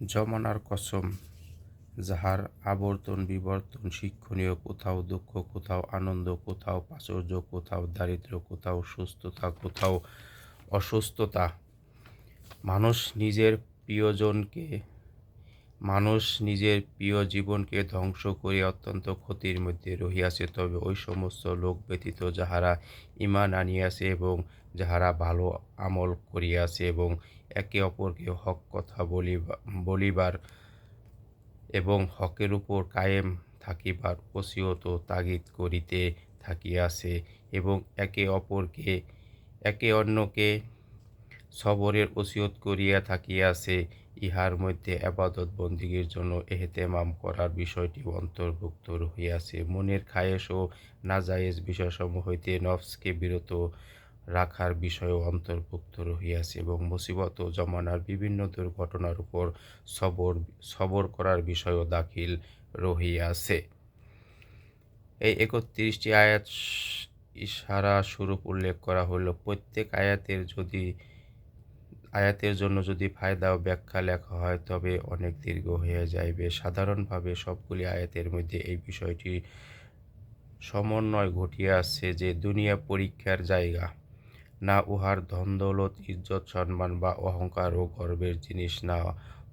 জমানার কসম, যাহার আবর্তন বিবর্তন শিক্ষণীয়, কোথাও দুঃখ, কোথাও আনন্দ, কোথাও প্রাচুর্য, কোথাও দারিদ্র্য, কোথাও সুস্থতা, কোথাও অসুস্থতা। মানুষ নিজের প্রিয়জনকে মানুষ নিজের প্রিয় জীবনকে ধ্বংস করিয়া অত্যন্ত ক্ষতির মধ্যে রহিয়াছে। তবে ঐ সমস্ত লোক ব্যতীত যাহারা ঈমান আনিয়াছে এবং যাহারা ভালো আমল করিয়াছে এবং একে অপরকে হক কথা বলিবার এবং হকের উপর কায়েম থাকিবার ওসিয়ত ও তাগিদ করিতে থাকিয়াছে এবং একে অন্যকে সবরের ওসিয়ত করিয়া থাকিয়াছে, ইহার মধ্যে ইবাদত বন্দেগীর জন্য এহতেমাম করার বিষয়টি অন্তর্ভুক্ত রহিয়াছে। মনের খায়েশ ও নাজায়েজ বিষয়সমূহ হইতে নফসকে বিরত রাখার বিষয়ও অন্তর্ভুক্ত রহিয়াছে এবং মুসিবত ও জমানার বিভিন্ন দুর্ঘটনার উপর সবর করার বিষয়ও দাখিল রহিয়াছে। এই ৩১টি আয়াত ইশারা স্বরূপ উল্লেখ করা হইল। প্রত্যেক আয়াতের জন্য যদি ফায়দা ও ব্যাখ্যা লেখা হয় তবে অনেক দীর্ঘ হইয়া যাইবে। সাধারণভাবে সবগুলি আয়াতের মধ্যে এই বিষয়টি সমন্বয় ঘটিয়াছে যে দুনিয়া পরীক্ষার জায়গা, না উহার ধন-দৌলত, ইজ্জত, সম্মান বা অহংকার ও গর্বের জিনিস, না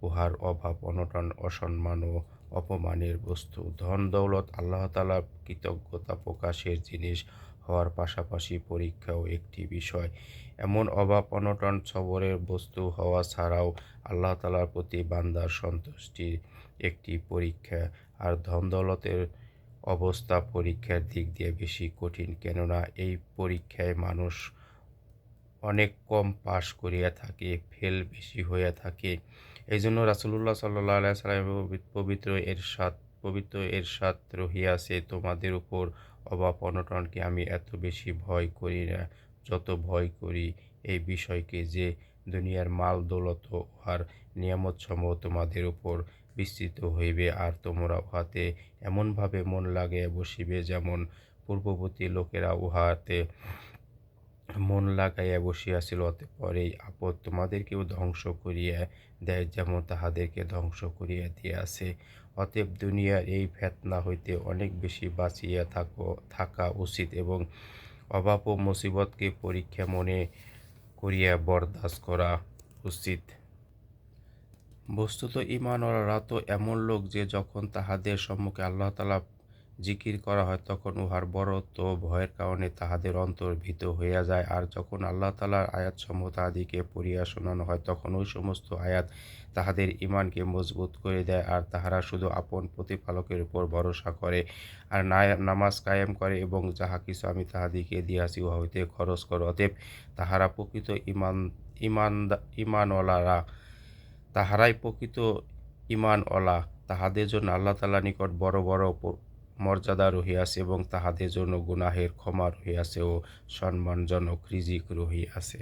উহার অভাব, অনটন, অসম্মান ও অপমানের বস্তু। ধন-দৌলত আল্লাহ তাআলার কৃতজ্ঞতা প্রকাশের জিনিস হওয়ার পাশাপাশি পরীক্ষাও একটি বিষয়। এমন অভাব অনটন সবরের বস্তু হওয়া ছাড়াও আল্লাহ তাআলার প্রতি বান্দার সন্তুষ্টির একটি পরীক্ষা। আর ধন-দৌলতের অবস্থা পরীক্ষার দিক দিয়ে বেশি কঠিন, কেননা এই পরীক্ষায় মানুষ অনেক কম পাস করিয়া থাকে, ফেল বেশি হইয়া থাকে। এই জন্য রাসূলুল্লাহ সাল্লাল্লাহু আলাইহি ওয়াসাল্লামের পবিত্র এরশাদ রহিয়াছে, তোমাদের উপর অভাব অনটনকে আমি এত বেশি ভয় করি না, যত ভয় করি এই বিষয়কে যে দুনিয়ার মাল দৌলত ও উহার নিয়ামতসমূহ তোমাদের উপর বিস্তৃত হইবে, আর তোমরা উহাতে এমনভাবে মন লাগাইয়া বসিবে যেমন পূর্ববর্তী লোকেরা উহাতে মন লাগাইয়া বসিয়াছিল। অতঃপর এই আপদ তোমাদেরকেও ধ্বংস করিয়া দেয় যেমন তাহাদেরকে ধ্বংস করিয়া দিয়াছে। অতএব দুনিয়ার এই ফিতনা হইতে অনেক বেশি বাঁচিয়া থাকা উচিত এবং অভাব ও মুসিবতকে পরীক্ষা মনে করিয়া বরদাস্ত করা উচিত। বস্তুত ঈমানওয়ালারা তো এমন লোক যে যখন তাহাদের সম্মুখে আল্লাহ তাআলা জিকির করা হয় তখন উহার বড়ত্ব ও ভয়ের কারণে তাহাদের অন্তর ভীত হইয়া যায়, আর যখন আল্লাহ তাআলার আয়াতসমূহ তাহাদিগকে পড়িয়া শোনানো হয় তখন ঐ সমস্ত আয়াত তাহাদের ঈমানকে মজবুত করে দেয়, আর তাহারা শুধু আপন প্রতিপালকের উপর ভরসা করে আর নামাজ কায়েম করে এবং যাহা কিছু আমি তাহাদিগকে দিয়াছি উহা হইতে খরচ করে। অতএব তাহারাই প্রকৃত ঈমানওয়ালা। তাহাদের জন্য আল্লাহ তাআলার নিকট বড় বড় মর্যাদা রহিয়াছে এবং তাহাদের জন্য গুনাহের ক্ষমা রহিয়াছে ও সম্মানজনক রিজিক রহিয়াছে।